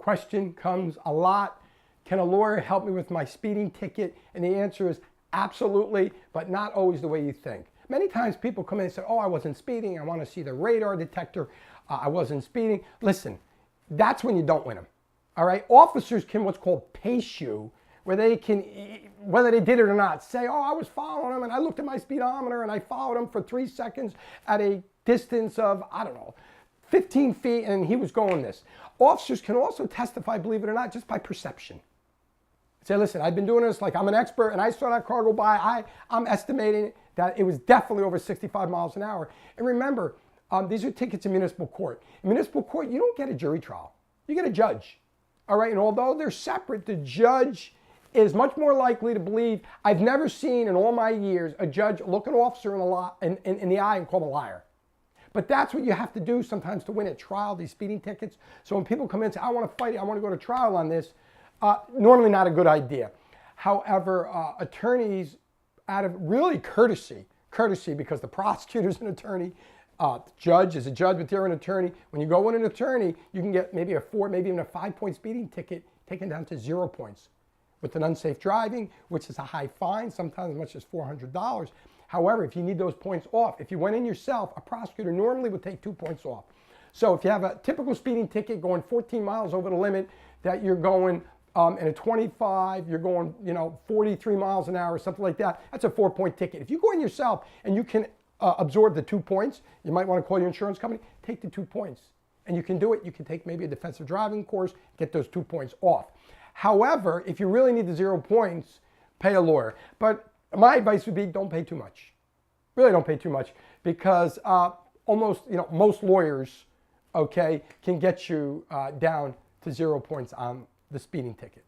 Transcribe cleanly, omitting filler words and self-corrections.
question comes a lot. Can a lawyer help me with my speeding ticket? And the answer is absolutely, but not always the way you think. Many times people come in and say, oh, I wasn't speeding. I want to see the radar detector. I wasn't speeding. Listen, that's when you don't win them. All right. Officers can what's called pace you, where they can, whether they did it or not, say, oh, I was following him and I looked at my speedometer and I followed him for 3 seconds at a distance of, I don't know, 15 feet and he was going this. Officers can also testify, believe it or not, just by perception. Say, listen, I've been doing this like I'm an expert and I saw that car go by. I'm estimating that it was definitely over 65 miles an hour. And remember, these are tickets in municipal court. In municipal court, you don't get a jury trial. You get a judge. All right, and although they're separate, the judge is much more likely to believe. I've never seen in all my years a judge look an officer in the eye and call him a liar. But that's what you have to do sometimes to win at trial, these speeding tickets. So when people come in and say, I want to fight it, I want to go to trial on this, normally not a good idea. However, attorneys, out of really courtesy, because the prosecutor's an attorney, judge is a judge, but they're an attorney. When you go with an attorney, you can get maybe a 4, maybe even a 5-point speeding ticket taken down to 0 points. With an unsafe driving, which is a high fine, sometimes as much as $400. However, if you need those points off, if you went in yourself, a prosecutor normally would take 2 points off. So if you have a typical speeding ticket going 14 miles over the limit, that you're going in a 25, you're going 43 miles an hour, something like that, that's a 4-point ticket. If you go in yourself and you can absorb the 2 points, you might want to call your insurance company, take the 2 points. And you can do it. You can take maybe a defensive driving course, get those 2 points off. However, if you really need the 0 points, pay a lawyer. But my advice would be don't pay too much. Really don't pay too much, because most lawyers, okay, can get you down to 0 points on the speeding ticket.